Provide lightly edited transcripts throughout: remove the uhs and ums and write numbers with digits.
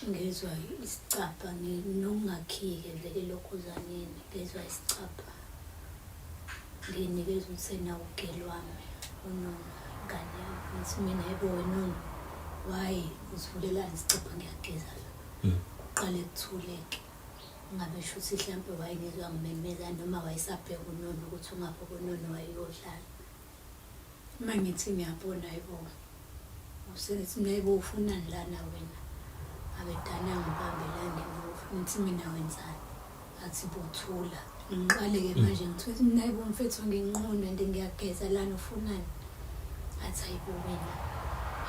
ngezwa isicapha nokungakhike vele lokhuzaneni ngezwa isicapha nginikezwe usena ugeli wami uNoni ngane yami ngithi mina yebo wena wayi usivulelani isicapha ngiyageza la uqale kuthuleke ngabe shuthi mhlambe wayengizwa ngimemeza noma wayesabheka uNoni ukuthi ungapho kuNoni wayeyodlala mangithi ngiyabona yebo usethi nayibo ufunani lana wena abedana ngibambela ngemuva nithi mina wenzani athi bothula ngiqale-ke manje ngithuthi nayibo mfethu nginquna nje ngiyageza lana ufunani athi ayibo wena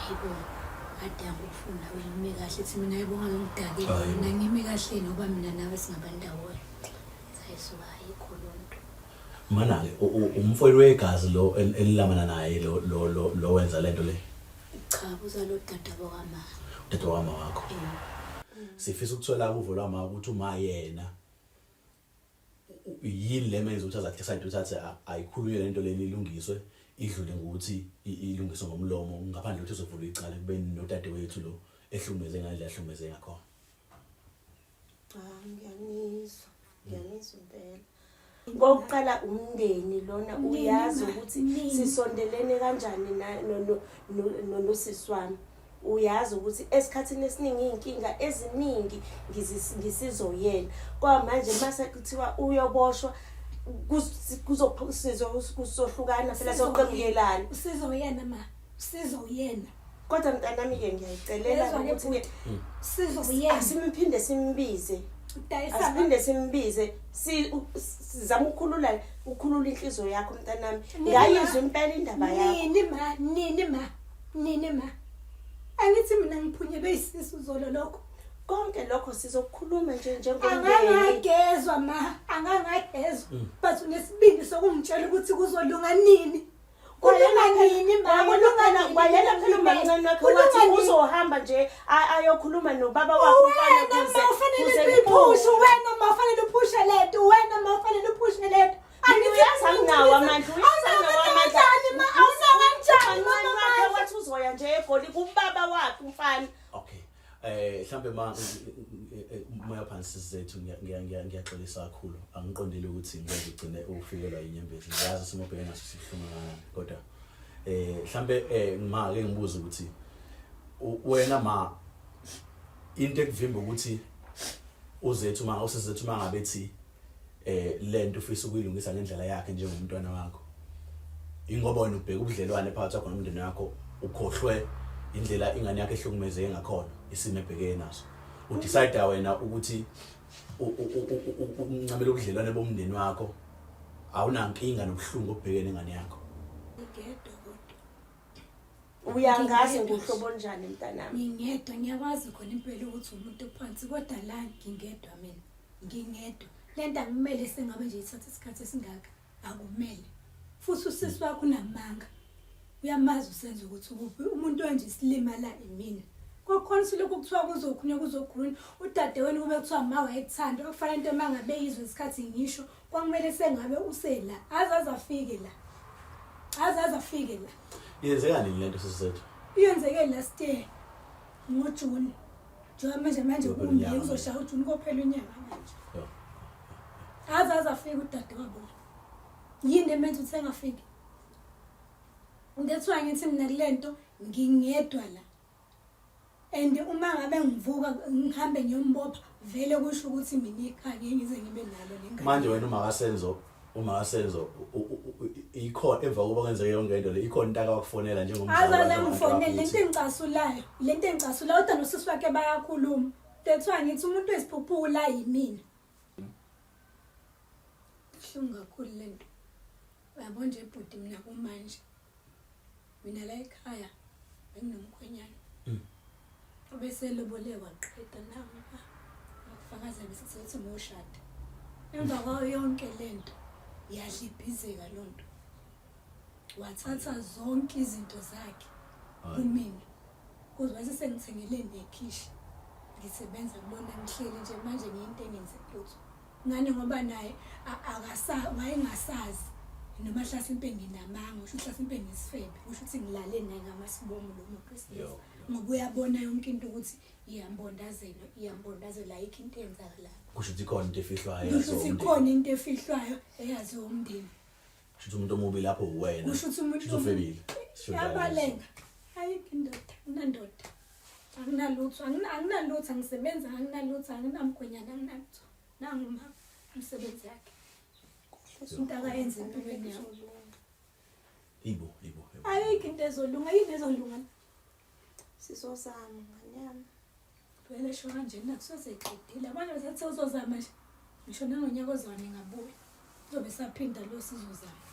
hayibo ade angifuna wena ime kahlethi mina yebo ngangidakile mina ngime kahle ngoba mina nawe singabandawonye sayisuka ayikho lonto mana-ke umfowenu wegazi lo elilamana naye lo wenza lento le cha uzalo dada wama wakho sifisa ukuthola uvo lwama ukuthi uma yena yini le menze ukuthi azathi decide ukuthi ayikhulunywe lento leni ilungiswe idlule ngokuthi ilungiswe ngomlomo ngaphandle ukuthi uzovula icala kube nodade wethu lo ehlumeze ngale ahlumeze ngakhona ngiyanizwa impela ngokuqala umndeni lona uyazi ukuthi sisondelene kanjani nosisi wami uyazi ukuthi esikhathini esiningi inkinga eziningi ngisizoyena kwa manje mase kuthiwa uyoboshwa kuzohlukana phela soqemukelana usizoyena kodwa mntanami ke ngiyayicelela ukuthi sizoyena simphinde simbize asiphinde simbize sizama ukhulula inhliziyo yakho mntanami ngayizwa impela indaba yakho nini ma angithi mina ngiphunyelwe isisu zolo lokho konke lokho sizokukhuluma njengomndeni angangagezwa but unesibindi sokumtshela ukuthi kuzolunga nini kulunga nini ma wayena phela umancane wakho wathi uzohamba nje ayokhuluma nobaba wakho kufanele uphushe lento angiyazi nginawo amandla wathi uzoya nje egoli kubaba wakhe umfana okay mhlambe moya phansi zethu ngiyaxolisa kakhulu angiqondile ukuthi ngeke ugcine ufikelwa inyembezi ngiyazi simobheke naso sihlungana kodwa mhlambe ngimake ngibuza ukuthi wena ma into ekuvimba ukuthi uzethu mangabe thi lento ufisa ukuyilungisa ngendlela yakhe njengomntwana wakho ingoba wena ubheka ubudlelwane phakathi kwakho nomndeni wakho ukhohlwe indlela ingane yakhe ehlukumezeke ngakhona isimo ebhekene naso udecide wena ukuthi uncamela ubudlelwane bomndeni wakho awunankinga nobuhlungu obhekene ingane yakho uyangazi ngohlobo njani mntanami ngingedwa ngiyakwazi khona impela ukuthi umuntu ophansi kodwa la ngingedwa mina ngingedwa lento angimele sengabe nje ithatha isikhathi esingaka akumele futhi usisi wakho unamanga uyamazi usenza ukuthi kuphi umuntu onje isilimala imina kokhona silokho kuthiwa kuzokhulunywa udade wena kube kuthiwa ma wayekuthanda okufanele into mangabe izwe isikhathi ngisho kwamele sengabe usela azaza afike la yenzeka nini lento sisizethu iyenzeke last year ngoJune manje kumbi uzoshaya uJune kophela unyaka manje azaza afike udade wabo yini emenza ukuthi engafiki ngethwa ngithi mina kulento ngingedwa la and uma ngabe ngivuka ngihambe ngiyombopha vele kusho ukuthi mina ikhaya ngize ngibe nalo lengane manje wena uma kasenzo ikhona emva kokuba kwenzeke yonke into le ikhona intaka wakufonela njengomzali azaza ngifonela lento engicasulayo kodwa nosisi wakhe bayakhuluma ngethwa ngithi umuntu esiphuphula yimina hlunga kakhulu lento yabo nje ibhodi mina kumanje mina la ekhaya benginomkhwenyana bese loboleka waqeda nami akufakaza bese sethi moshada emva kwayo yonke lento yadlibhizeka lonto wathatha zonke izinto zakhe kumina kuze bese sengithengele nekhishi ngisebenza kubona ngihleli nje manje ngiyinto engenze lutho ngani ngoba naye wayengasazi noma Hlasimpe nginamanga usho Hlasimpe ngisifebe usho ukuthi ngilale naye ngamasibomo lo Christmas Yo. ngoba uyabona yonke into ukuthi iyambondazela ayikho into eyenzakalayo kusho ukuthi ikhona into efihlwayo kusho ukuthi ikhona into efihlwayo eyaziwa umndeni kusho ukuthi umuntu omubi lapho uwena kusho ukuthi umuntu ufebile yabalenga ayikho indoda kunandoda anginalutho anginalutho angisebenza anginalutho anginamgonyana anginalutho nanguma umsebenzi yakhe into akayenza empilweni yakhe ibo ayikho into ezolunga yini ezolunga Sisozama ngane yami. vele sho kanjena kusoseqedile abantu bathi uzozama nje ngisho nangonyaka ozwane ngabuye uzobe saphinda lo sizozama